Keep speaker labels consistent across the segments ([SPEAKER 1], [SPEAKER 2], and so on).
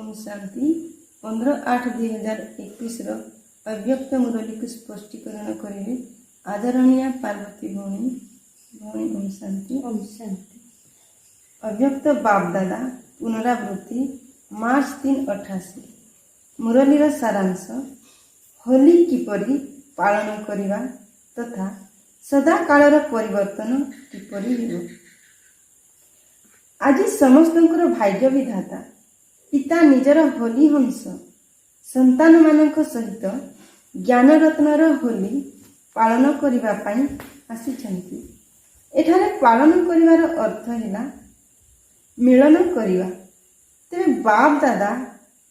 [SPEAKER 1] ओम शांति 15/8/2021 अव्यक्त मुरली को स्पष्टीकरण करेंगे आदरणीय पार्वती भौणी भौणी ओम शांति।
[SPEAKER 2] ओम शांति।
[SPEAKER 1] अव्यक्त बाप दादा पुनरावृत्ति मार्च 3/88 मुरलीर सारांश होली किपरि पालन करिवा तथा सदा कालर परिवर्तन किपरि हेबो। आज समस्तंकर भाग्य विधाता पिता निजर होली हंस संतान मानक सहित ज्ञान रत्नर होली पालन करिवा पाई आसिछन्ति। एठारे पालन करिवार अर्थ हैला मिलन करिवा। तेरे बाप दादा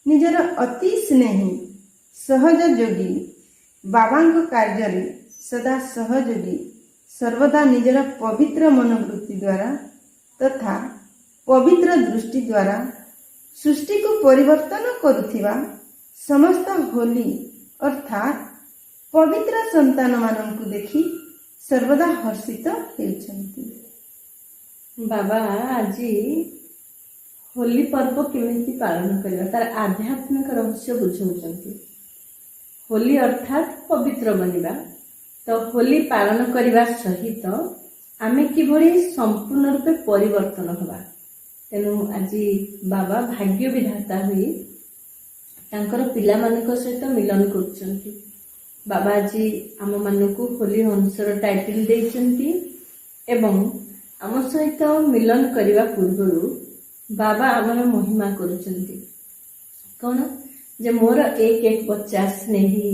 [SPEAKER 1] निजर अति स्नेही सहज जोगी बाबांक कार्य सदा सहयोगी सर्वदा निजर पवित्र मनोवृत्ति द्वारा तथा पवित्र दृष्टि द्वारा सृष्टि को परिवर्तन करुथिबा समस्त होली अर्थात पवित्र संतान माननकु देखि सर्वदा हर्षित हेउछन्ति।
[SPEAKER 2] बाबा आज होली पर्व केमिति पालन करिवा तार आध्यात्मिक रहस्य बुझाउछन्ति। होली अर्थात पवित्र बनिबा। तो होली पालन करिवा सहित आमे किभଳି संपूर्ण रूपे परिवर्तन हवा। तेणु आज बाबा भाग्य विधाता हुई तांकर पिला मानक सहित मिलन करुछन्ति। बाबा आज आम मानकु होली हंसर टाइटल देइछन्ति एवं आम सहित मिलन करिवा पूर्वरु बाबा आमर महिमा करुछन्ति। कौन जे मोर एक एक बच्चा स्नेही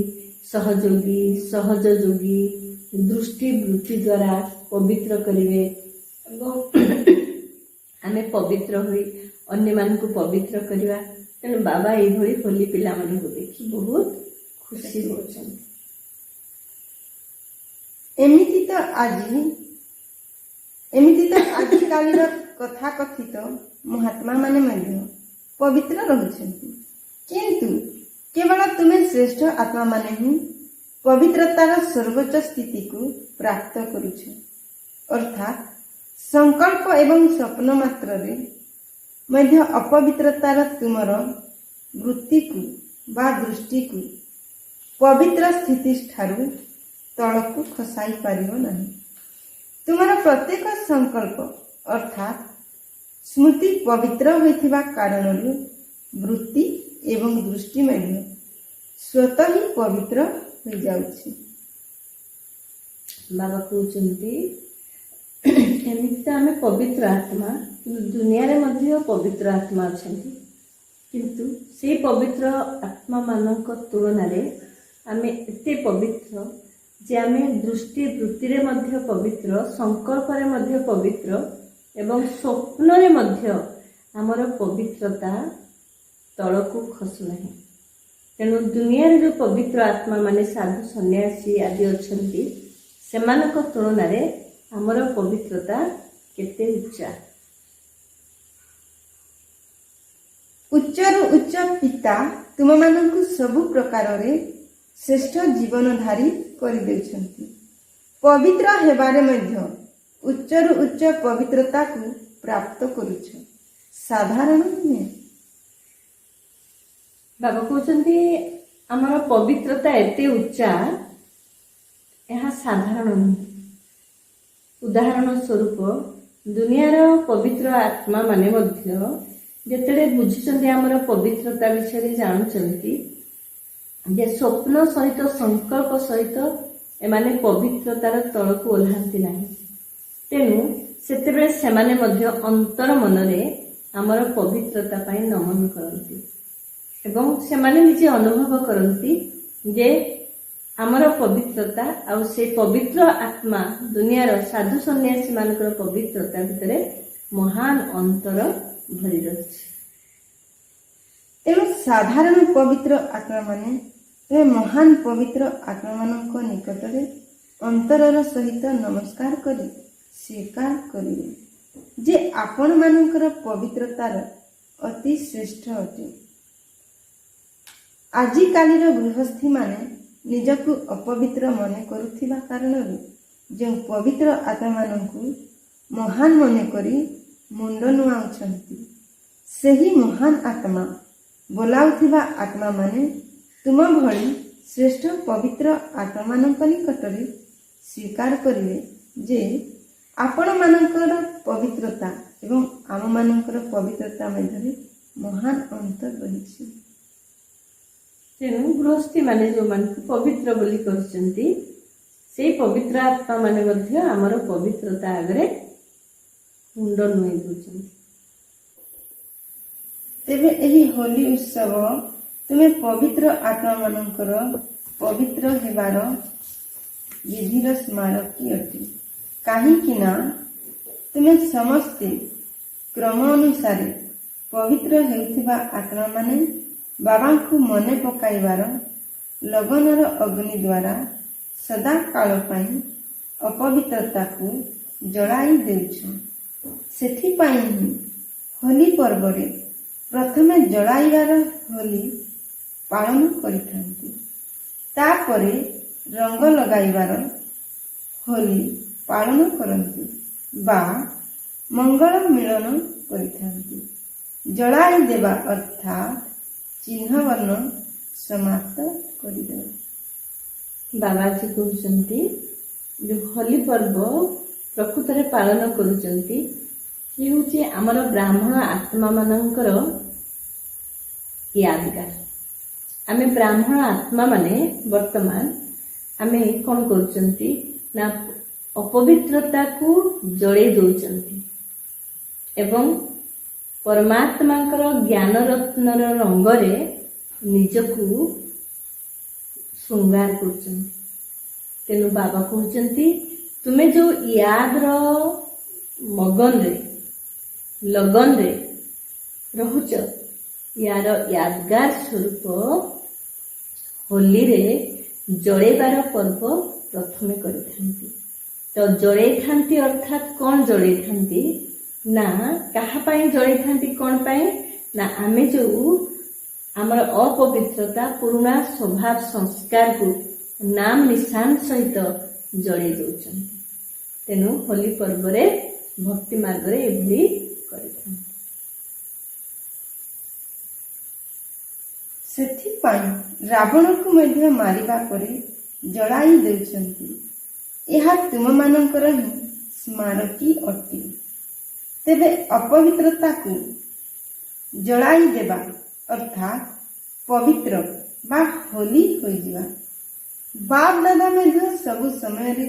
[SPEAKER 2] सहयोगी सहजयोगी दृष्टि वृत्ति द्वारा पवित्र करिवे एवं आमे पवित्र हुई अन्य मान को पवित्र करिवा। तेणु बाबा एभଳି होली पिला मान को देखि बहुत खुशी होछन।
[SPEAKER 1] एमिति तो आज कालीर कथा कथित महात्मा माने मध्य पवित्र रहुछन्ति। किंतु केवल तुम्हें श्रेष्ठ आत्मा माने ही पवित्रतार सर्वोच्च स्थिति को प्राप्त करुछ। अर्थात संकल्प एवं स्वप्न मात्र रे मध्य अपवित्रतार तुमर वृत्ति को बा दृष्टि को पवित्र स्थिति ठारू तलकु खसाई पारिबो नहीं। तुमर प्रत्येक संकल्प अर्थात स्मृति पवित्र होइथिबा कारणरू वृत्ति एवं दृष्टि मध्य स्वतः ही पवित्र हो जाउछि।
[SPEAKER 2] बाबा कहउछन्ति एमिति आमे पवित्र आत्मा दुनिया रे मध्य पवित्र आत्मा अछन्ति। किंतु से पवित्र आत्मा मानक तुलना रे आमे एते पवित्र जे आमे दृष्टि वृत्ति रे मध्य पवित्र संकल्प रे मध्य पवित्र एवं स्वप्न रे मध्य आमर पवित्रता तलकु खसु नहीं। तेणु दुनिया रे जो पवित्र आत्मा माने साधु सन्यासी आदि अछन्ति सेमानक तुलना रे आमर पवित्रता केते उच्चा।
[SPEAKER 1] उच्चरु उच्च पिता तुम मानकु सबु प्रकार रे श्रेष्ठ जीवनधारी करि देउछन्ति। पवित्र हेबारे मध्य उच्चरु उच्च पवित्रता को प्राप्त करुछ साधारण नुहे।
[SPEAKER 2] बाबा कहउछन्ति आमर पवित्रता एते उच्चा यह साधारण नुहे। उदाहरण स्वरूप दुनियार पवित्र आत्मा माने मध्य जेतेले बुझिचन्ति आमर पवित्रता विषय जानुचन्ति जे स्वप्न सहित संकल्प सहित एमाने पवित्रतार तलकु ओल्हांती नाही। तेणु सेतेबेले सेमाने मध्य अंतर मनरे आमर पवित्रता पाई नमन करन्ति एवं सेमाने निजे अनुभव करन्ति जे आमर पवित्रता आउ से पवित्र आत्मा दुनियार साधु सन्यासी मानकर पवित्रता भितरे महान अंतर भरी रहिछि।
[SPEAKER 1] तेणु साधारण पवित्र आत्मा माने महान पवित्र आत्मा मानक निकटरे अंतरर सहित नमस्कार करी स्वीकार करिवे जे आपण मानकर पवित्रतार अति श्रेष्ठ अटे। आजि कालीर गृहस्थी माने निजकु अपवित्र मने करुथिबा कारणरू जो पवित्र आत्मा मानकु महान मने करी मुंड नुआउछन्ति। सेही महान आत्मा ବୋଲାଉଥିବା ଆତ୍ମାମାନେ ତୁମ ଭଳି ଶ୍ରେଷ୍ଠ ପବିତ୍ର ଆତ୍ମାମାନଙ୍କ ନିକଟରେ ସ୍ୱୀକାର କରିବେ ଯେ ଆପଣମାନଙ୍କର ପବିତ୍ରତା ଏବଂ ଆମମାନଙ୍କର ପବିତ୍ରତା ମଧ୍ୟରେ ମହାନ ଅନ୍ତର ରହିଛି।
[SPEAKER 2] ତେଣୁ ଗୃହସ୍ଥୀମାନେ ଯେଉଁମାନଙ୍କୁ ପବିତ୍ର ବୋଲି କହୁଛନ୍ତି, ସେଇ ପବିତ୍ର ଆତ୍ମାମାନେ ମଧ୍ୟ ଆମର ପବିତ୍ରତା ଆଗରେ ମୁଣ୍ଡ ନୁଆଇ ଦେଉଛନ୍ତି।
[SPEAKER 1] ତେବେ ଏହି ହୋଲି ଉତ୍ସବ ତୁମେ ପବିତ୍ର ଆତ୍ମାମାନଙ୍କର ପବିତ୍ର ହେବାର ବିଧିର ସ୍ମାରକୀ ଅଟେ, କାହିଁକି ନା ତୁମେ ସମସ୍ତେ କ୍ରମ ଅନୁସାରେ ପବିତ୍ର ହେଉଥିବା ଆତ୍ମାମାନେ ବାବାଙ୍କୁ ମନେ ପକାଇବାର ଲଗନର ଅଗ୍ନି ଦ୍ୱାରା ସଦାକାଳ ପାଇଁ ଅପବିତ୍ରତାକୁ ଜଳାଇ ଦେଉଛ। ସେଥିପାଇଁ ହିଁ ହୋଲି ପର୍ବରେ ପ୍ରଥମେ ଜଳାଇବାର ହୋଲି ପାଳନ କରିଥାନ୍ତି, ତାପରେ ରଙ୍ଗ ଲଗାଇବାର ହୋଲି ପାଳନ କରନ୍ତି ବା ମଙ୍ଗଳ ମିଳନ କରିଥାନ୍ତି। ଜଳାଇ ଦେବା ଅର୍ଥାତ୍ ଚିହ୍ନବର୍ଣ୍ଣ ସମାପ୍ତ କରିଦେବା।
[SPEAKER 2] ବାବାଜୀ କହୁଛନ୍ତି ଯେଉଁ ହୋଲି ପର୍ବ ପ୍ରକୃତରେ ପାଳନ କରୁଛନ୍ତି, ସେ ହେଉଛି ଆମର ବ୍ରାହ୍ମଣ ଆତ୍ମାମାନଙ୍କର ୟାଦଗାର। ଆମେ ବ୍ରାହ୍ମଣ ଆତ୍ମାମାନେ ବର୍ତ୍ତମାନ ଆମେ କ'ଣ କରୁଛନ୍ତି ନା ଅପବିତ୍ରତାକୁ ଜଳେଇ ଦେଉଛନ୍ତି ଏବଂ ପରମାତ୍ମାଙ୍କର ଜ୍ଞାନ ରତ୍ନର ରଙ୍ଗରେ ନିଜକୁ ଶୃଙ୍ଗାର କରୁଛନ୍ତି। ତେଣୁ ବାବା କହୁଛନ୍ତି ତୁମେ ଯେଉଁ ୟାଦର ଲଗନରେ ରହୁଛ, ୟାର ୟାଦଗାର ସ୍ୱରୂପ ହୋଲିରେ ଜଳେଇବାର ପର୍ବ ପ୍ରଥମେ କରିଥାନ୍ତି। ତ ଜଳେଇଥାନ୍ତି ଅର୍ଥାତ୍ କ'ଣ ଜଳେଇଥାନ୍ତି ନା କାହା ପାଇଁ ଜଳେଇଥାନ୍ତି? କ'ଣ ପାଇଁ ନା ଆମେ ଯେଉଁ ଆମର ଅପବିତ୍ରତା ପୁରୁଣା ସ୍ୱଭାବ ସଂସ୍କାରକୁ ନାମ ନିଶାନ ସହିତ ଜଳେଇ ଦେଉଛନ୍ତି। ତେଣୁ ହୋଲି ପର୍ବରେ ଭକ୍ତି ମାର୍ଗରେ ଏଭଳି କରିଥାନ୍ତି।
[SPEAKER 1] ସେଥିପାଇଁ ରାବଣକୁ ମଧ୍ୟ ମାରିବା ପରେ ଜଳାଇ ଦେଉଛନ୍ତି। ଏହା ତୁମମାନଙ୍କର ହିଁ ସ୍ମାରକୀ ଅଟେ। ତେବେ ଅପବିତ୍ରତାକୁ ଜଳାଇ ଦେବା ଅର୍ଥାତ୍ ପବିତ୍ର ବା ହୋଲି ହୋଇଯିବା। ବାପ ଦାଦା ମଧ୍ୟ ସବୁ ସମୟରେ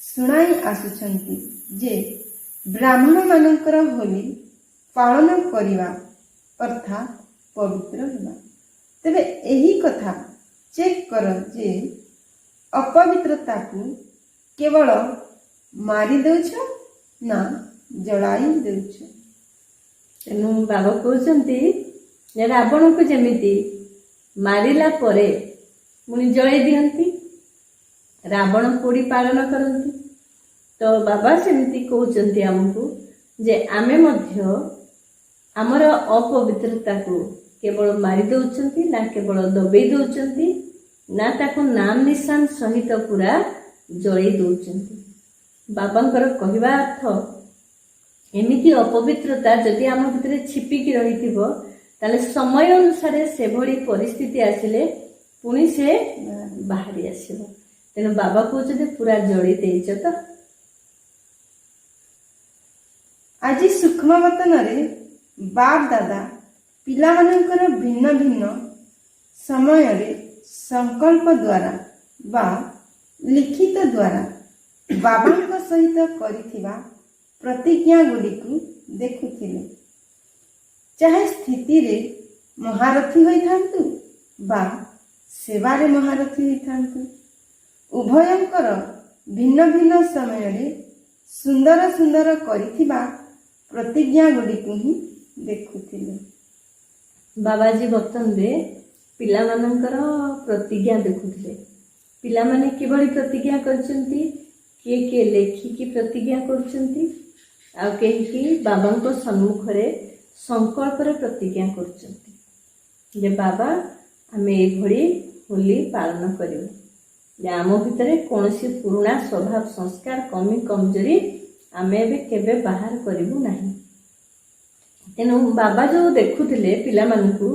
[SPEAKER 1] ଶୁଣାଇ ଆସୁଛନ୍ତି ଯେ ବ୍ରାହ୍ମଣ ମାନଙ୍କର ହୋଲି ପାଳନ କରିବା ଅର୍ଥାତ୍ ପବିତ୍ର ହେବା। ତେବେ ଏହି କଥା ଚେକ୍ କର ଯେ ଅପବିତ୍ରତାକୁ କେବଳ ମାରି ଦେଉଛ ନା ଜଳାଇ ଦେଉଛ।
[SPEAKER 2] ତେଣୁ ବାବା କହୁଛନ୍ତି ରାବଣକୁ ଯେମିତି ମାରିଲା ପରେ ପୁଣି ଜଳେଇ ଦିଅନ୍ତି, ରାବଣ ପୋଡ଼ି ପାଳନ କରନ୍ତି, ତ ବାବା ସେମିତି କହୁଛନ୍ତି ଆମକୁ ଯେ ଆମେ ମଧ୍ୟ ଆମର ଅପବିତ୍ରତାକୁ କେବଳ ମାରି ଦେଉଛନ୍ତି ନା କେବଳ ଦବେଇ ଦେଉଛନ୍ତି ନା ତାକୁ ନାମ ନିଶାନ ସହିତ ପୁରା ଜଳେଇ ଦେଉଛନ୍ତି। ବାବାଙ୍କର କହିବା ଅର୍ଥ ଏମିତି ଅପବିତ୍ରତା ଯଦି ଆମ ଭିତରେ ଛିପିକି ରହିଥିବ ତାହେଲେ ସମୟ ଅନୁସାରେ ସେଭଳି ପରିସ୍ଥିତି ଆସିଲେ ପୁଣି ସେ ବାହାରି ଆସିବ। ତେଣୁ ବାବା କହୁଛନ୍ତି ପୁରା ଜଳେଇ ଦେଇଛ ତ।
[SPEAKER 1] ଆଜି ସୂକ୍ଷ୍ମବତନରେ ବାପ ଦାଦା ପିଲାମାନଙ୍କର ଭିନ୍ନ ଭିନ୍ନ ସମୟରେ ସଂକଳ୍ପ ଦ୍ୱାରା ବା ଲିଖିତ ଦ୍ୱାରା ବାବାଙ୍କ ସହିତ କରିଥିବା ପ୍ରତିଜ୍ଞା ଗୁଡ଼ିକୁ ଦେଖୁଥିଲେ। ଚାହେ ସ୍ଥିତିରେ ମହାରଥୀ ହୋଇଥାନ୍ତୁ ବା ସେବାରେ ମହାରଥୀ ହୋଇଥାନ୍ତୁ, ଉଭୟଙ୍କର ଭିନ୍ନ ଭିନ୍ନ ସମୟରେ ସୁନ୍ଦର ସୁନ୍ଦର କରିଥିବା ପ୍ରତିଜ୍ଞା ଗୁଡ଼ିକୁ ହିଁ ଦେଖୁଥିଲେ।
[SPEAKER 2] ବାବାଜୀ ବର୍ତ୍ତମାନରେ ପିଲାମାନଙ୍କର ପ୍ରତିଜ୍ଞା ଦେଖୁଥିଲେ। ପିଲାମାନେ କିଭଳି ପ୍ରତିଜ୍ଞା କରିଛନ୍ତି, କିଏ କିଏ ଲେଖିକି ପ୍ରତିଜ୍ଞା କରୁଛନ୍ତି, ଆଉ କେହି ବାବାଙ୍କ ସମ୍ମୁଖରେ ସଂକଳ୍ପରେ ପ୍ରତିଜ୍ଞା କରୁଛନ୍ତି ଯେ ବାବା ଆମେ ଏଇଭଳି ହୋଲି ପାଳନ କରିବୁ, ଯେ ଆମ ଭିତରେ କୌଣସି ପୁରୁଣା ସ୍ୱଭାବ ସଂସ୍କାର କମି କମଜୋରି ଆମେ ଏବେ କେବେ ବାହାର କରିବୁ ନାହିଁ। ତେଣୁ ବାବା ଯେଉଁ ଦେଖୁଥିଲେ ପିଲାମାନଙ୍କୁ,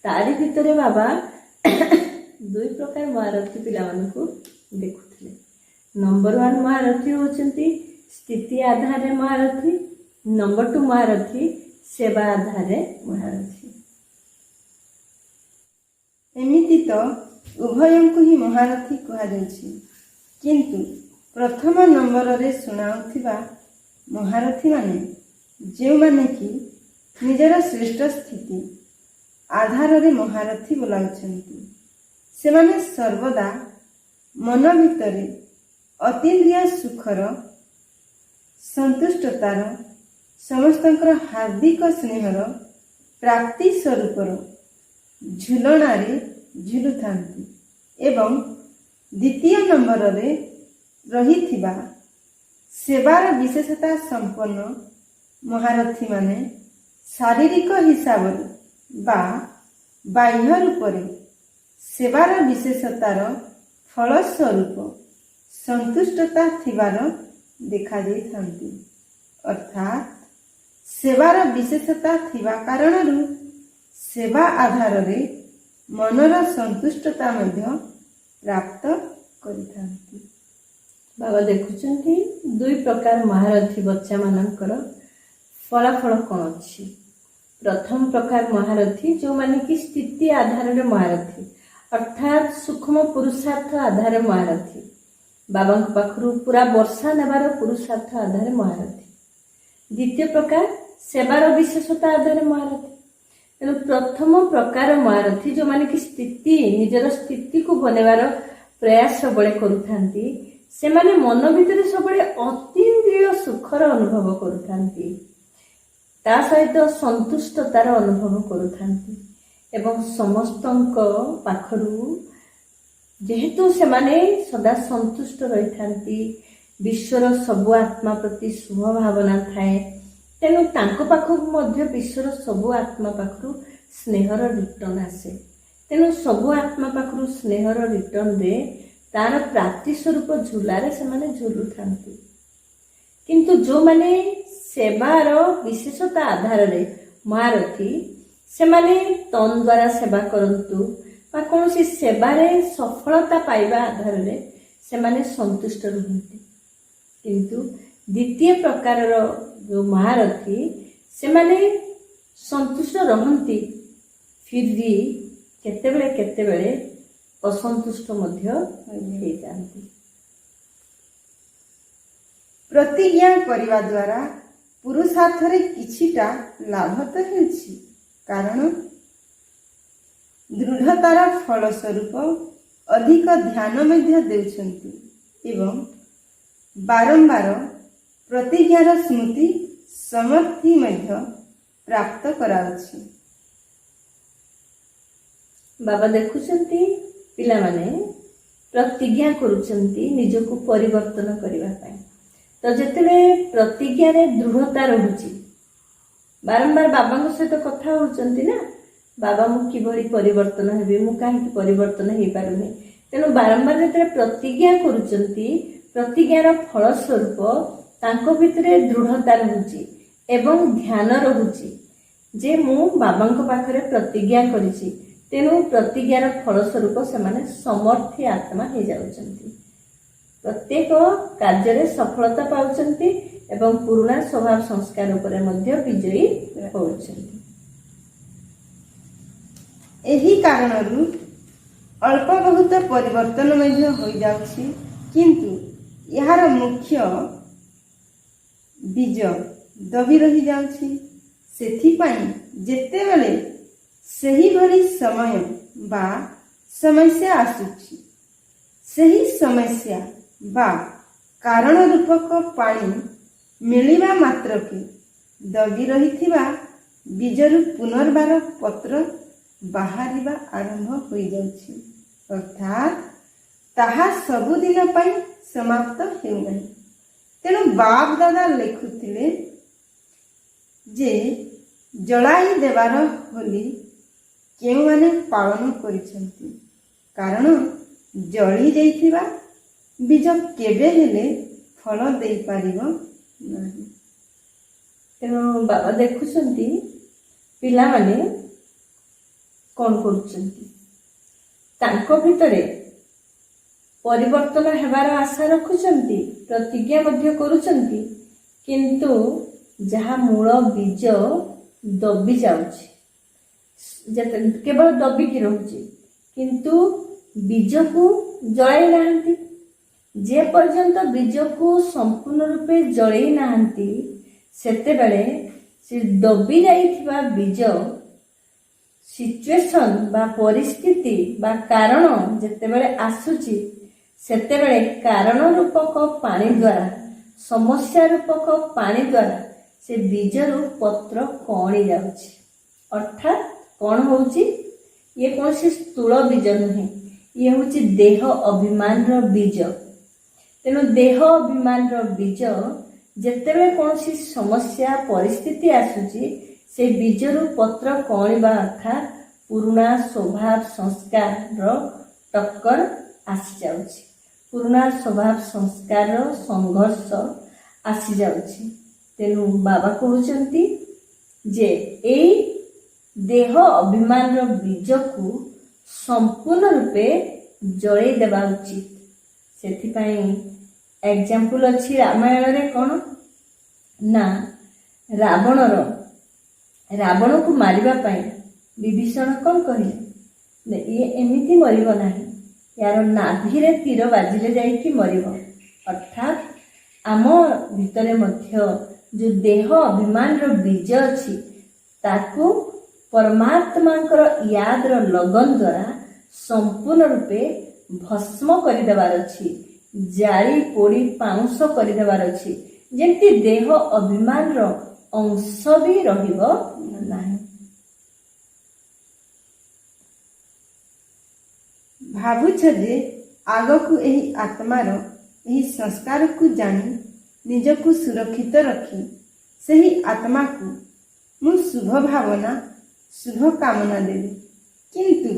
[SPEAKER 2] तारी भितर बाबा दुई प्रकार महारथी पिलामानंकु देखुथिले। नंबर 1 महारथी होचंती स्थिति आधार महारथी, नंबर 2 महारथी सेवा आधार महारथी।
[SPEAKER 1] एमिति तो उभयंकु ही महारथी कहा जायछि, किंतु प्रथम नंबर रे सुनाउथिबा महारथी माने जे माने कि निजर श्रेष्ठ स्थिति आधार रे महारथी बोलाउछंती, से माने सर्वदा मन भितरे अतीन्द्रिय सुखर संतुष्टतार समस्तंकर हार्दिक स्नेहर प्राप्ति स्वरूपर झुलणारे झुलुथांती एवं द्वितीय नंबर रे रहिथिबा सेवार विशेषता संपन्न महारथी माने शारीरिक हिसाब बा बाह्य रूपरे सेवार विशेषतार फलस्वरूप संतुष्टता थिबार देखा जाइथांती। अर्थात सेवार विशेषता थिबा कारणरू सेवा आधार रे मनर संतुष्टता मध्य प्राप्त करिथांती।
[SPEAKER 2] बाबा देखुचंती दुई प्रकार महारथी बच्चा मानकर फलाफल कौन अच्छी। प्रथम प्रकार महारथी जो माने कि स्थिति आधार रे महारथी अर्थात सूक्ष्म पुरुषार्थ आधार महारथी, बाबा पाखरु पूरा वर्षा नेबार पुरुषार्थ आधार महारथी। द्वितीय प्रकार सेवार विशेषता आधार महारथी। तेणु प्रथम प्रकार महारथी जो माने कि स्थिति निजर स्थिति को बनेबार प्रयास सबले करुथांती, से माने मन भितर सबले अतीन्द्रिय सुखर अनुभव करुथांती, ता सहित संतुष्टतार अनुभव करुथांती एवं समस्तंक पाखरु जेहेतु से माने सदा संतुष्ट रही थांती, विश्वर सबु आत्मा प्रति शुभ भावना थाए, तेणु तांको पाखकु मध्य विश्वर सबु आत्मा पाखरु स्नेहर रिटर्न आसे। तेणु सबु आत्मा पाखरु स्नेहर रिटर्न दे तार प्राप्ति स्वरूप झुलारे से माने झुलु थांती। किंतु जो माने सेवार विशेषता आधार रे महारथी से माने तन द्वारा सेवा करंतु बा कौन सेवारे सफलता पाइबा आधार रे से माने संतुष्ट रुहंती। किंतु द्वितीय प्रकार जो महारथी से माने संतुष्ट रहंती, फिर भी केतेबेले असंतुष्ट मध्य होई जांती।
[SPEAKER 1] प्रतिज्ञा करिवा द्वारा पुरुषार्थ रे किछिटा लाभ तो हेछि, कारण दृढ़तार फल स्वरूप अधिक ध्यान मध्य देउछंती एवं बारंबार प्रतिज्ञार स्मृति समर्थि मध्य प्राप्त कराउछि।
[SPEAKER 2] बाबा देखुचंती पिला माने प्रतिज्ञा करुचंती निजको परिवर्तन करिवा पाए, तो जेतेबे प्रतिज्ञा रे दृढ़ता रहुची, बारंबार बाबा सहित कथा होचंती ना, बाबा मु किभଳି परिवर्तन हेबे, मु काहे परिवर्तन हेई पारुनी। तेणु बारंबार जेतेबे प्रतिज्ञा करुचंती, प्रतिज्ञार फल स्वरूप तांको भितरे दृढ़ता रहुची एवं ध्यान रहुची जे मु बाबांको पाखरे प्रतिज्ञा करिछि, तेणु प्रतिज्ञार फल स्वरूप से माने समर्थी आत्मा हे जाउचंती, प्रत्येक कार्य सफलता पाउचंती एवं पुराना स्वभाव संस्कार उपरे मध्य विजयी होउचंती।
[SPEAKER 1] एही कारणरू अल्प बहुत परिवर्तन मध्य होई जाउछि, किंतु यार मुख्य बीज दबी रही जाउछि। सेथिपाई जेतेबेले सही भली समय बा समस्या आसुछि, सही समस्या बा कारण रूपक पानी मिलिबा मात्र के दबी रहिथिबा बीजरू पुनर्बार पत्र बाहरिबा आरंभ होई जाउछि, अर्थात ताहा सबुदिन पाई समाप्त हेउ नाही। तेणु बाप दादा लेखुथिले जे जलाई देवार होली केउ माने पालन करिसंती, कारण जली जाइथिबा बीज केबे हेले फल देई पारिबो नाही।
[SPEAKER 2] तेणु बाबा देखुचंती पिला माने କ'ଣ କରୁଛନ୍ତି? ତାଙ୍କ ଭିତରେ ପରିବର୍ତ୍ତନ ହେବାର ଆଶା ରଖୁଛନ୍ତି, ପ୍ରତିଜ୍ଞା ମଧ୍ୟ କରୁଛନ୍ତି, କିନ୍ତୁ ଯାହା ମୂଳ ବୀଜ ଦବି ଯାଉଛି, କେବଳ ଦବିକି ରହୁଛି, କିନ୍ତୁ ବୀଜକୁ ଜଳାଇ ନାହାନ୍ତି। ଯେ ପର୍ଯ୍ୟନ୍ତ ବୀଜକୁ ସମ୍ପୂର୍ଣ୍ଣ ରୂପେ ଜଳେଇ ନାହାନ୍ତି, ସେତେବେଳେ ସେ ଦବି ଯାଇଥିବା ବୀଜ ସିଚୁଏସନ ବା ପରିସ୍ଥିତି ବା କାରଣ ଯେତେବେଳେ ଆସୁଛି, ସେତେବେଳେ କାରଣ ରୂପକ ପାଣି ଦ୍ୱାରା, ସମସ୍ୟା ରୂପକ ପାଣି ଦ୍ୱାରା ସେ ବୀଜରୁ ପତ୍ର କଅଁଳି ଯାଉଛି। ଅର୍ଥାତ୍ କ'ଣ ହଉଛି? ଇଏ କୌଣସି ସ୍ଥୂଳ ବୀଜ ନୁହେଁ, ଇଏ ହଉଛି ଦେହ ଅଭିମାନର ବୀଜ। ତେଣୁ ଦେହ ଅଭିମାନର ବୀଜ ଯେତେବେଳେ କୌଣସି ସମସ୍ୟା ପରିସ୍ଥିତି ଆସୁଛି, ସେ ବୀଜରୁ ପତ୍ର କଅଁଳିବା ଅର୍ଥାତ୍ ପୁରୁଣା ସ୍ୱଭାବ ସଂସ୍କାରର ଟକ୍କର ଆସିଯାଉଛି, ପୁରୁଣା ସ୍ୱଭାବ ସଂସ୍କାରର ସଂଘର୍ଷ ଆସିଯାଉଛି। ତେଣୁ ବାବା କହୁଛନ୍ତି ଯେ ଏଇ ଦେହ ଅଭିମାନର ବୀଜକୁ ସମ୍ପୂର୍ଣ୍ଣ ରୂପେ ଜଳେଇ ଦେବା ଉଚିତ। ସେଥିପାଇଁ ଏକ୍ଜାମ୍ପଲ ଅଛି ରାମାୟଣରେ, କ'ଣ ନା ରାବଣକୁ ମାରିବା ପାଇଁ ବିଭୀଷଣ କ'ଣ କହିଲେ? ଇଏ ଏମିତି ମରିବ ନାହିଁ, ୟାର ନାଭିରେ ତୀର ବାଜିଲେ ଯାଇକି ମରିବ। ଅର୍ଥାତ୍ ଆମ ଭିତରେ ମଧ୍ୟ ଯୋଉ ଦେହ ଅଭିମାନର ବୀଜ ଅଛି, ତାକୁ ପରମାତ୍ମାଙ୍କର ୟାଦର ଲଗନ ଦ୍ୱାରା ସମ୍ପୂର୍ଣ୍ଣ ରୂପେ ଭସ୍ମ କରିଦେବାର ଅଛି, ଜାଳି ପୋଡ଼ି ପାଉଁଶ କରିଦେବାର ଅଛି, ଯେମିତି ଦେହ ଅଭିମାନର ଅଂଶ ବି ରହିବ ନାହିଁ।
[SPEAKER 1] ଭାବୁଛ ଯେ ଆଗକୁ ଏହି ଆତ୍ମାର ଏହି ସଂସ୍କାରକୁ ଜାଣି ନିଜକୁ ସୁରକ୍ଷିତ ରଖି ସେହି ଆତ୍ମାକୁ ମୁଁ ଶୁଭ ଭାବନା ଶୁଭ କାମନା ଦେବି, କିନ୍ତୁ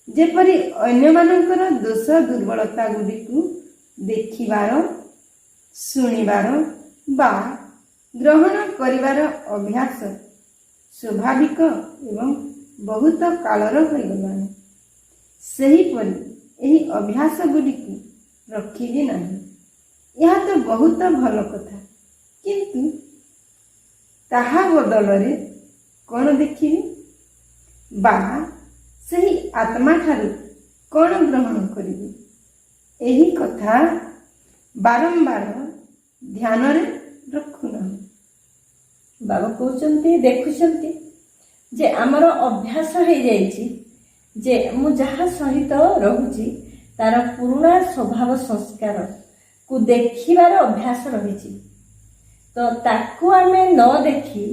[SPEAKER 1] ଯେପରି ଅନ୍ୟମାନଙ୍କର ଦୋଷ ଦୁର୍ବଳତା ଗୁଡ଼ିକୁ ଦେଖିବାର, ଶୁଣିବାର ବା ଗ୍ରହଣ କରିବାର ଅଭ୍ୟାସ ସ୍ୱାଭାବିକ ଏବଂ ବହୁତ କାଳର ହୋଇଗଲାଣି, ସେହିପରି ଏହି ଅଭ୍ୟାସ ଗୁଡ଼ିକୁ ରଖିବି ନାହିଁ। ଏହା ତ ବହୁତ ଭଲ କଥା, କିନ୍ତୁ ତାହା ବଦଳରେ କ'ଣ ଦେଖିବି ବା ସେହି ଆତ୍ମାଠାରୁ କ'ଣ ଗ୍ରହଣ କରିବି? ଏହି କଥା ବାରମ୍ବାର ଧ୍ୟାନରେ ରଖୁନାହିଁ।
[SPEAKER 2] ବାବା କହୁଛନ୍ତି, ଦେଖୁଛନ୍ତି ଯେ ଆମର ଅଭ୍ୟାସ ହେଇଯାଇଛି ଯେ ମୁଁ ଯାହା ସହିତ ରହୁଛି ତାର ପୁରୁଣା ସ୍ୱଭାବ ସଂସ୍କାରକୁ ଦେଖିବାର ଅଭ୍ୟାସ ରହିଛି। ତ ତାକୁ ଆମେ ନ ଦେଖି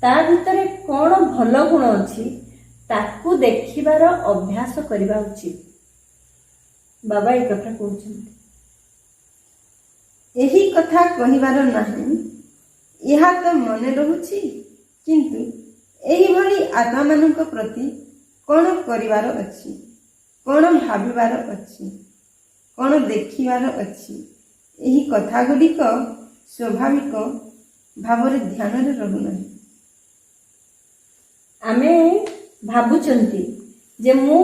[SPEAKER 2] ତା ଭିତରେ କ'ଣ ଭଲ ଗୁଣ ଅଛି ତାକୁ ଦେଖିବାର ଅଭ୍ୟାସ କରିବା ଉଚିତ। ବାବା ଏ କଥା କହୁଛନ୍ତି।
[SPEAKER 1] ଏହି କଥା କହିବାର ନାହିଁ, ଏହା ତ ମନେ ରହୁଛି, କିନ୍ତୁ ଏହିଭଳି ଆତ୍ମାମାନଙ୍କ ପ୍ରତି କ'ଣ କରିବାର ଅଛି, କ'ଣ ଭାବିବାର ଅଛି, କ'ଣ ଦେଖିବାର ଅଛି, ଏହି କଥାଗୁଡ଼ିକ ସ୍ୱାଭାବିକ ଭାବରେ ଧ୍ୟାନରେ ରହୁନାହିଁ।
[SPEAKER 2] ଆମେ ଭାବୁଛନ୍ତି ଯେ ମୁଁ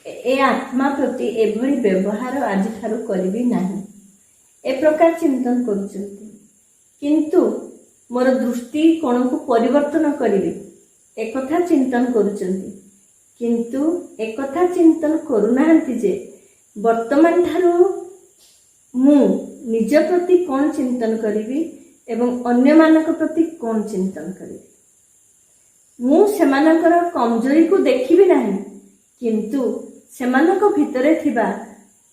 [SPEAKER 2] ଏ ଆତ୍ମା ପ୍ରତି ଏଭଳି ବ୍ୟବହାର ଆଜିଠାରୁ କରିବି ନାହିଁ, ଏ ପ୍ରକାର ଚିନ୍ତନ କରୁଛନ୍ତି, କିନ୍ତୁ ମୋର ଦୃଷ୍ଟିକୋଣକୁ ପରିବର୍ତ୍ତନ କରିବି ଏକଥା ଚିନ୍ତନ କରୁଛନ୍ତି, କିନ୍ତୁ ଏକଥା ଚିନ୍ତନ କରୁନାହାନ୍ତି ଯେ ବର୍ତ୍ତମାନ ଠାରୁ ମୁଁ ନିଜ ପ୍ରତି କ'ଣ ଚିନ୍ତନ କରିବି ଏବଂ ଅନ୍ୟମାନଙ୍କ ପ୍ରତି କ'ଣ ଚିନ୍ତନ କରିବି। ମୁଁ ସେମାନଙ୍କର କମଜୋରିକୁ ଦେଖିବି ନାହିଁ, କିନ୍ତୁ ସେମାନଙ୍କ ଭିତରେ ଥିବା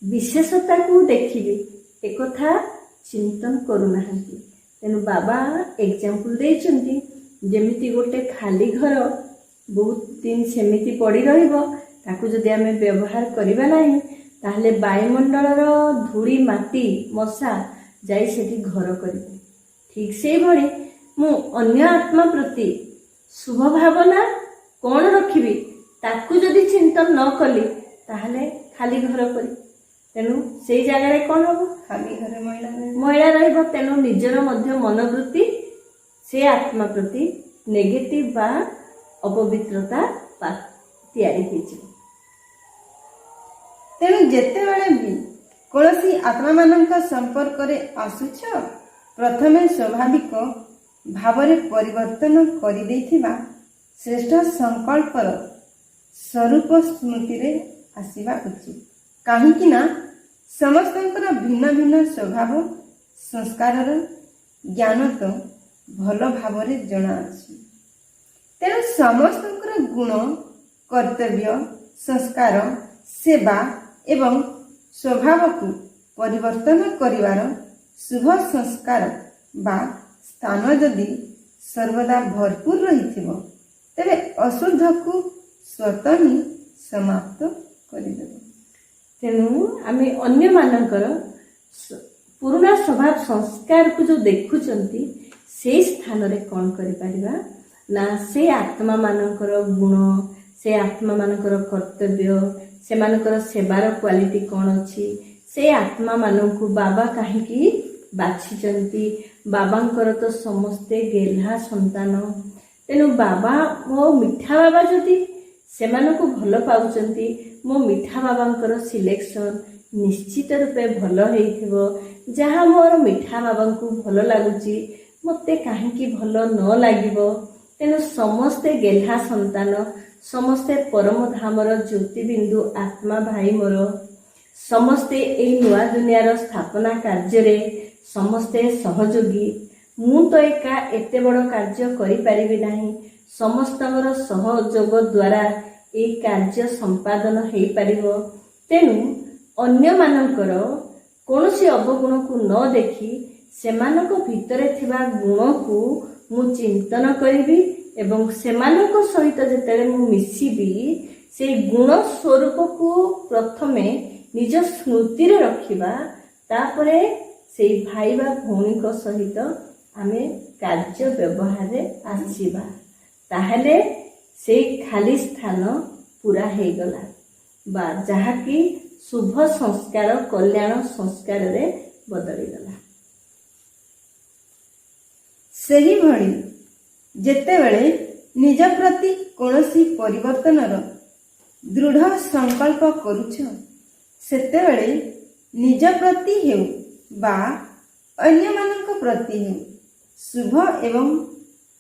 [SPEAKER 2] ବିଶେଷତାକୁ ଦେଖିବି, ଏକଥା ଚିନ୍ତନ କରୁନାହାନ୍ତି। ତେଣୁ ବାବା ଏକ୍ଜାମ୍ପଲ ଦେଇଛନ୍ତି, ଯେମିତି ଗୋଟେ ଖାଲି ଘର ବହୁତ ଦିନ ସେମିତି ପଡ଼ି ରହିବ, ତାକୁ ଯଦି ଆମେ ବ୍ୟବହାର କରିବା ନାହିଁ, ତାହେଲେ ବାୟୁମଣ୍ଡଳର ଧୂଳି ମାଟି ମଶା ଯାଇ ସେଠି ଘର କରିବେ। ଠିକ୍ ସେଇଭଳି ମୁଁ ଅନ୍ୟ ଆତ୍ମା ପ୍ରତି ଶୁଭ ଭାବନା କ'ଣ ରଖିବି ତାକୁ ଯଦି ଚିନ୍ତନ ନ କଲି, ତାହେଲେ ଖାଲି ଘର କରି, ତେଣୁ ସେଇ ଜାଗାରେ କ'ଣ ହବ?
[SPEAKER 1] ଖାଲି ଘରେ
[SPEAKER 2] ମଇଳା ରହିବ। ତେଣୁ ନିଜର ମଧ୍ୟ ମନୋବୃତ୍ତି ସେ ଆତ୍ମା ପ୍ରତି ନେଗେଟିଭ ବା ଅପବିତ୍ରତା ତିଆରି ହେଇଯିବ।
[SPEAKER 1] ତେଣୁ ଯେତେବେଳେ ବି କୌଣସି ଆତ୍ମାମାନଙ୍କ ସମ୍ପର୍କରେ ଆସୁଛ, ପ୍ରଥମେ ସ୍ୱାଭାବିକ ଭାବରେ ପରିବର୍ତ୍ତନ କରିଦେଇଥିବା ଶ୍ରେଷ୍ଠ ସଂକଳ୍ପର ସ୍ୱରୂପ ସ୍ମୃତିରେ ଆସିବା ଉଚିତ। କାହିଁକି ନା ସମସ୍ତଙ୍କର ଭିନ୍ନ ଭିନ୍ନ ସ୍ୱଭାବ ସଂସ୍କାରର ଜ୍ଞାନ ତ ଭଲ ଭାବରେ ଜଣାଅଛି। ତେଣୁ ସମସ୍ତଙ୍କର ଗୁଣ, କର୍ତ୍ତବ୍ୟ, ସଂସ୍କାର, ସେବା ଏବଂ ସ୍ୱଭାବକୁ ପରିବର୍ତ୍ତନ କରିବାର ଶୁଭ ସଂସ୍କାର ବା ସ୍ଥାନ ଯଦି ସର୍ବଦା ଭରପୁର ରହିଥିବ, ତେବେ ଅଶୁଦ୍ଧକୁ ସ୍ୱତଃ ହିଁ ସମାପ୍ତ କରିଦେବ।
[SPEAKER 2] ତେଣୁ ଆମେ ଅନ୍ୟମାନଙ୍କର ପୁରୁଣା ସ୍ୱଭାବ ସଂସ୍କାରକୁ ଯେଉଁ ଦେଖୁଛନ୍ତି, ସେଇ ସ୍ଥାନରେ କ'ଣ କରିପାରିବା ନା ସେ ଆତ୍ମାମାନଙ୍କର ଗୁଣ, ସେ ଆତ୍ମାମାନଙ୍କର କର୍ତ୍ତବ୍ୟ, ସେମାନଙ୍କର ସେବାର କ୍ୱାଲିଟି କ'ଣ ଅଛି, ସେ ଆତ୍ମାମାନଙ୍କୁ ବାବା କାହିଁକି ବାଛିଛନ୍ତି। ବାବାଙ୍କର ତ ସମସ୍ତେ ଗେହ୍ଲା ସନ୍ତାନ। ତେଣୁ ବାବା, ମୋ ମିଠା ବାବା ଯଦି ସେମାନଙ୍କୁ ଭଲ ପାଉଛନ୍ତି, ମୋ ମିଠା ବାବାଙ୍କର ସିଲେକ୍ସନ୍ ନିଶ୍ଚିତ ରୂପେ ଭଲ ହେଇଥିବ। ଯାହା ମୋର ମିଠା ବାବାଙ୍କୁ ଭଲ ଲାଗୁଛି, ମୋତେ କାହିଁକି ଭଲ ନ ଲାଗିବ। ତେଣୁ ସମସ୍ତେ ଗେହ୍ଲା ସନ୍ତାନ, ସମସ୍ତେ ପରମ ଧାମର ଜ୍ୟୋତିବିନ୍ଦୁ ଆତ୍ମା ଭାଇ ମୋର। ସମସ୍ତେ ଏଇ ନୂଆ ଦୁନିଆର ସ୍ଥାପନା କାର୍ଯ୍ୟରେ ସମସ୍ତେ ସହଯୋଗୀ। ମୁଁ ତ ଏକା ଏତେ ବଡ଼ କାର୍ଯ୍ୟ କରିପାରିବି ନାହିଁ। ସମସ୍ତଙ୍କର ସହଯୋଗ ଦ୍ୱାରା ଏଇ କାର୍ଯ୍ୟ ସମ୍ପାଦନ ହେଇପାରିବ। ତେଣୁ ଅନ୍ୟମାନଙ୍କର କୌଣସି ଅବଗୁଣକୁ ନ ଦେଖି ସେମାନଙ୍କ ଭିତରେ ଥିବା ଗୁଣକୁ ମୁଁ ଚିନ୍ତନ କରିବି ଏବଂ ସେମାନଙ୍କ ସହିତ ଯେତେବେଳେ ମୁଁ ମିଶିବି, ସେଇ ଗୁଣ ସ୍ୱରୂପକୁ ପ୍ରଥମେ ନିଜ ସ୍ମୃତିରେ ରଖିବା, ତାପରେ ସେଇ ଭାଇ ବା ଭଉଣୀଙ୍କ ସହିତ ଆମେ କାର୍ଯ୍ୟ ବ୍ୟବହାରରେ ଆସିବା। ତାହେଲେ ସେଇ ଖାଲି ସ୍ଥାନ ପୁରା ହେଇଗଲା, ବା ଯାହାକି ଶୁଭ ସଂସ୍କାର, କଲ୍ୟାଣ ସଂସ୍କାରରେ ବଦଳିଗଲା।
[SPEAKER 1] ସେହିଭଳି ଯେତେବେଳେ ନିଜ ପ୍ରତି କୌଣସି ପରିବର୍ତ୍ତନର ଦୃଢ଼ ସଂକଳ୍ପ କରୁଛ, ସେତେବେଳେ ନିଜ ପ୍ରତି ହେଉ ବା ଅନ୍ୟମାନଙ୍କ ପ୍ରତି ହେଉ ଶୁଭ ଏବଂ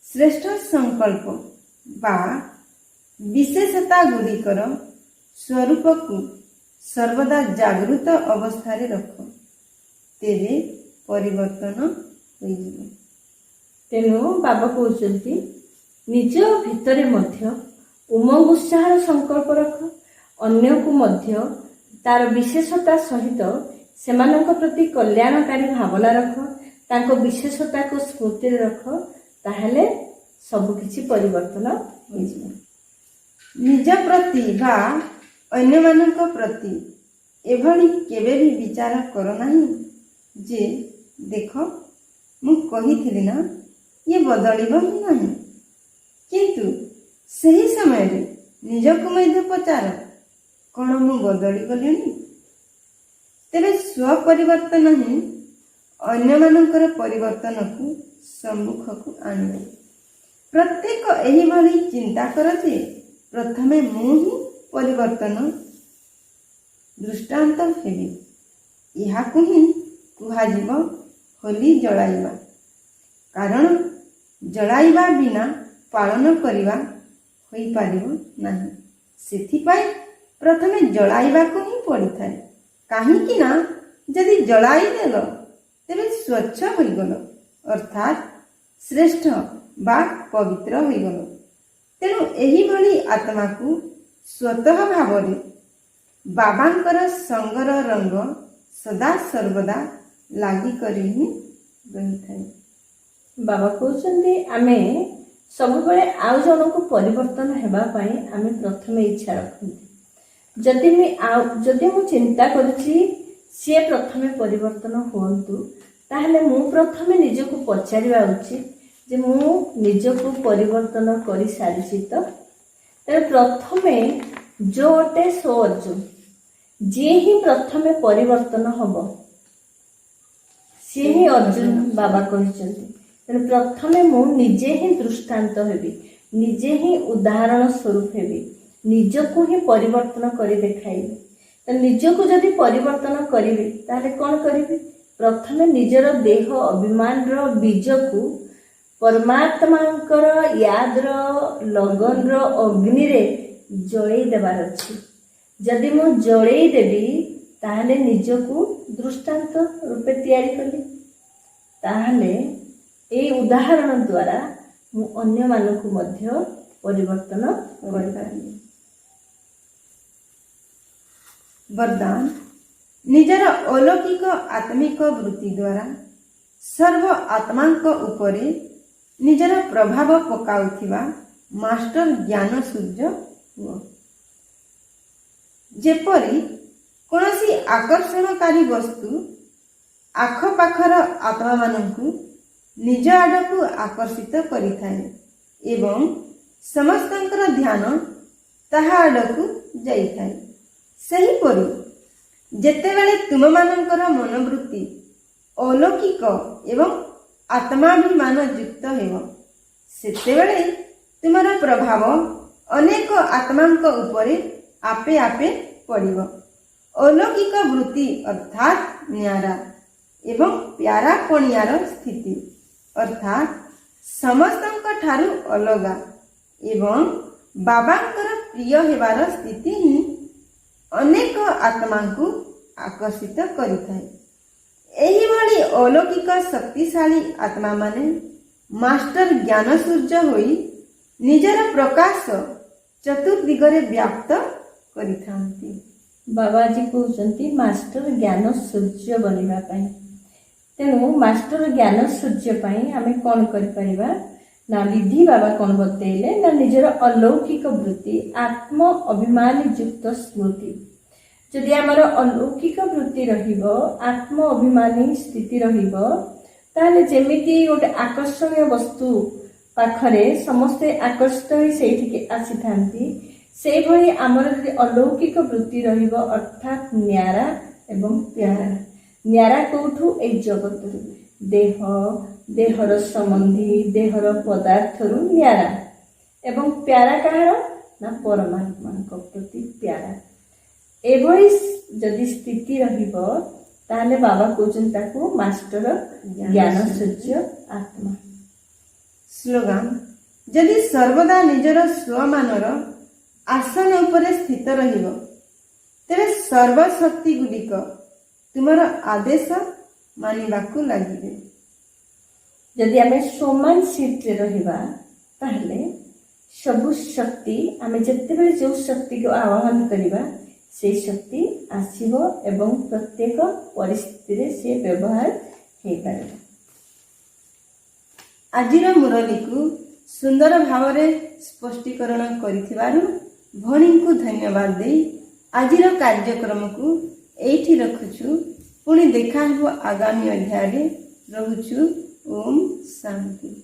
[SPEAKER 1] ଶ୍ରେଷ୍ଠ ସଂକଳ୍ପ ବା ବିଶେଷତା ଗୁଡ଼ିକର ସ୍ୱରୂପକୁ ସର୍ବଦା ଜାଗୃତ ଅବସ୍ଥାରେ ରଖ, ତେବେ ପରିବର୍ତ୍ତନ ହୋଇଯିବ।
[SPEAKER 2] ତେଣୁ ବାବା କହୁଛନ୍ତି, ନିଜ ଭିତରେ ମଧ୍ୟ ଉମଙ୍ଗ ଉତ୍ସାହର ସଂକଳ୍ପ ରଖ, ଅନ୍ୟକୁ ମଧ୍ୟ ତାର ବିଶେଷତା ସହିତ ସେମାନଙ୍କ ପ୍ରତି କଲ୍ୟାଣକାରୀ ଭାବନା ରଖ, ତାଙ୍କ ବିଶେଷତାକୁ ସ୍ମୃତିରେ ରଖ। ତାହେଲେ ସବୁକିଛି ପରିବର୍ତ୍ତନ ହୋଇଯିବ।
[SPEAKER 1] ନିଜ ପ୍ରତି ବା ଅନ୍ୟମାନଙ୍କ ପ୍ରତି ଏଭଳି କେବେ ବି ବିଚାର କର ନାହିଁ ଯେ, ଦେଖ ମୁଁ କହିଥିଲି ନା ଇଏ ବଦଳିବ ହିଁ ନାହିଁ। କିନ୍ତୁ ସେହି ସମୟରେ ନିଜକୁ ମଧ୍ୟ ପଚାର, କ'ଣ ମୁଁ ବଦଳି ଗଲିଣି? ତେବେ ସ୍ୱପରିବର୍ତ୍ତନ ହିଁ ଅନ୍ୟମାନଙ୍କର ପରିବର୍ତ୍ତନକୁ ସମ୍ମୁଖକୁ ଆଣିବ। ପ୍ରତ୍ୟେକ ଏହିଭଳି ଚିନ୍ତା କର ଯେ ପ୍ରଥମେ ମୁଁ ହିଁ ପରିବର୍ତ୍ତନ ଦୃଷ୍ଟାନ୍ତ ହେବି। ଏହାକୁ ହିଁ କୁହାଯିବ ହୋଲି ଜଳାଇବା। କାରଣ ଜଳାଇବା ବିନା ପାଳନ କରିବା ହୋଇପାରିବ ନାହିଁ। ସେଥିପାଇଁ ପ୍ରଥମେ ଜଳାଇବାକୁ ହିଁ ପଡ଼ିଥାଏ। କାହିଁକି ନା ଯଦି ଜଳାଇଦେଲ, ତେବେ ସ୍ୱଚ୍ଛ ହୋଇଗଲ, ଅର୍ଥାତ୍ ଶ୍ରେଷ୍ଠ ବା ପବିତ୍ର ହୋଇଗଲ। ତେଣୁ ଏହିଭଳି ଆତ୍ମାକୁ ସ୍ୱତଃ ଭାବରେ ବାବାଙ୍କର ସଙ୍ଗର ରଙ୍ଗ ସଦା ସର୍ବଦା ଲାଗି କରି ହିଁ ରହିଥାଏ।
[SPEAKER 2] ବାବା କହୁଛନ୍ତି, ଆମେ ସବୁବେଳେ ଆଉ ଜଣକୁ ପରିବର୍ତ୍ତନ ହେବା ପାଇଁ ଆମେ ପ୍ରଥମେ ଇଚ୍ଛା ରଖନ୍ତି। ଯଦି ମୁଁ ଚିନ୍ତା କରୁଛି ସିଏ ପ୍ରଥମେ ପରିବର୍ତ୍ତନ ହୁଅନ୍ତୁ, ତାହେଲେ ମୁଁ ପ୍ରଥମେ ନିଜକୁ ପଚାରିବା ଉଚିତ ଯେ ମୁଁ ନିଜକୁ ପରିବର୍ତ୍ତନ କରିସାରିଛି ତ? ତେଣୁ ପ୍ରଥମେ ଯୋ ଅଟେ ସୋ ଅର୍ଜୁନ, ଯିଏ ହିଁ ପ୍ରଥମେ ପରିବର୍ତ୍ତନ ହବ ସିଏ ହିଁ ଅର୍ଜୁନ ବାବା କହିଛନ୍ତି। ତେଣୁ ପ୍ରଥମେ ମୁଁ ନିଜେ ହିଁ ଦୃଷ୍ଟାନ୍ତ ହେବି, ନିଜେ ହିଁ ଉଦାହରଣ ସ୍ୱରୂପ ହେବି। ନିଜକୁ ହିଁ ପରିବର୍ତ୍ତନ କରି ଦେଖାଇବି। ତ ନିଜକୁ ଯଦି ପରିବର୍ତ୍ତନ କରିବି ତାହେଲେ କ'ଣ କରିବି? ପ୍ରଥମେ ନିଜର ଦେହ ଅଭିମାନର ବୀଜକୁ ପରମାତ୍ମାଙ୍କର ୟାଦର ଲଗନର ଅଗ୍ନିରେ ଜଳେଇ ଦେବାର ଅଛି। ଯଦି ମୁଁ ଜଳେଇ ଦେବି ତାହେଲେ ନିଜକୁ ଦୃଷ୍ଟାନ୍ତ ରୂପେ ତିଆରି କଲି। ତାହେଲେ ଏଇ ଉଦାହରଣ ଦ୍ୱାରା ମୁଁ ଅନ୍ୟମାନଙ୍କୁ ମଧ୍ୟ ପରିବର୍ତ୍ତନ କରିପାରିବି।
[SPEAKER 1] वरदान निजर अलौकिक आत्मिक वृत्ति द्वारा सर्व आत्मांक उपरे निजर प्रभाव पकाउथिबा मास्टर ज्ञान सूर्य हुओ। जेपरी कौनसी आकर्षणकारी वस्तु आखपाखर आत्मा मानंकु निज आडकु आकर्षित करिथाए एवं समस्तंकर ध्यान ताहा आडकु जाइथाए। सेहीपरि जेतेबेले तुम मानंकर मनोवृत्ति अलौकिक एवं आत्माभिमान युक्त हेब सेतेबेले तुमर प्रभाव अनेक आत्मांक उपरे आपे आपे पड़िब। अलौकिक वृत्ति अर्थात न्यारा एवं प्यारा पणियार स्थिति अर्थात समस्तंक ठारू अलगा एवं बाबांकर प्रिय हेबार स्थिति ही अनेक आत्मा को आकर्षित करिथाए। एही भली अलौकिक शक्तिशाली आत्मा माने मास्टर ज्ञान सूर्य होई निजर प्रकाश चतुर्दिगरे व्याप्त करिथांती।
[SPEAKER 2] बाबाजी कहते मास्टर ज्ञान सूर्य बनवा पाई। तेणु मास्टर ज्ञान सूर्य पाई आमे कौन करिपरिबा ना विधि बाबा कौन बतैले ना निजर अलौकिक वृत्ति आत्म अभिमान युक्त स्मृति। जदि आमर अलौकिक वृत्ति रहिबो आत्म अभिमानी स्थिति रहिबो ताले जेमिति गोटे आकर्षणीय वस्तु पाखरे समस्ते आकर्षित होई सेठिके आसीथांती से भली आमर जदि अलौकिक वृत्ति रहिबो अर्थात न्यारा एवं प्यारा। न्यारा कोठू ए जगत देह देहर संबंधी देहर पदार्थरु न्यारा एवं प्यारा कहार ना परमात्मा प्रति प्यारा। एभली जदि स्थिति रहिबो ताले बाबा कहउछन ताकू मास्टर ज्ञान सूर्य आत्मा।
[SPEAKER 1] स्लोगान जदि सर्वदा निजर स्वमानर आसन उपरे स्थित रहिबो तेरे सर्वशक्ति गुडिक तुमर आदेश मानिबाकू लागिबे।
[SPEAKER 2] जदि आमे समान सीट रे रहिबा ताहले सबु शक्ति आमे जेतेबेले जो शक्ति को आवाहन करिबा से शक्ति आसीबो एवं प्रत्येक परिस्थिति रे से व्यवहार हे पारे। आजिर मुरली को सुंदर भावरे स्पष्टीकरण करिथिबारु भणी को धन्यवाद दे आजिर कार्यक्रम को एठी रखुछु। पुणी देखा हो आगामी अध्याय रे रहुछु। ओम शांति।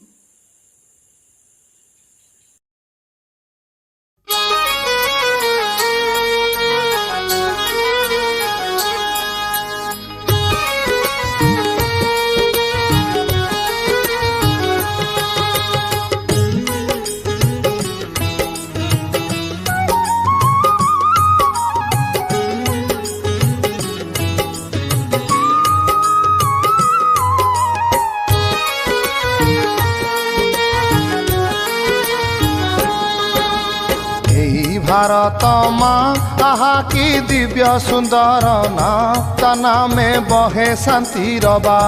[SPEAKER 3] भारत माँ आहा की दिव्य सुंदर ना तना में बहे शांति रबा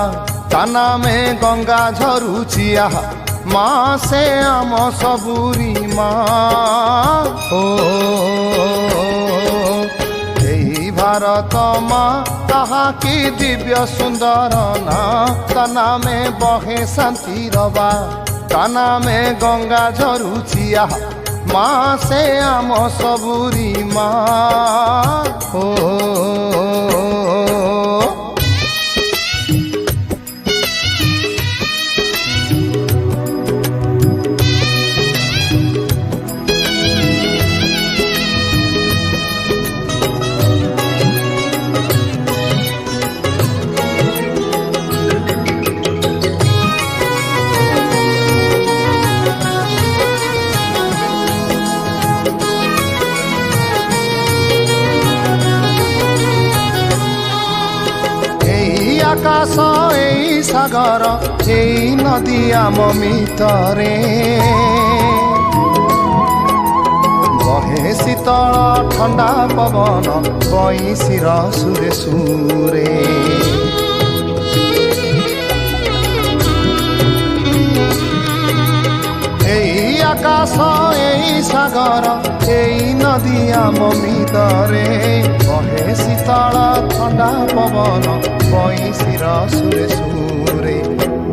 [SPEAKER 3] तना में गंगा झरुची आहा माँ से आम सबुरी माँ ओ यही भारत माँ आहा की दिव्य सुंदर ना तना में बहे शांति रबा तना में गंगा झरुची आहा माँ से आम सबुरी माँ हो। आकाश एई सागर एई नदी आम मितरे बहे शीतल ठंडा पवन बईशिर सुरे सुरे एई आकाश एई सागर एई नदी आम मितरे बहे शीतल ठंडा पवन बईशिर सुरे सुरे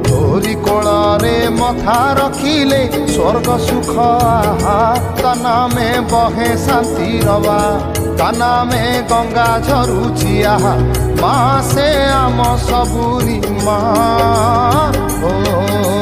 [SPEAKER 3] तोरी कोଳରେ मथा रखिले स्वर्ग सुख आहा ता नामे बहे शांति रवा ता नामे गंगा झरुची आहा माँ से आम सबुरी माँ ओ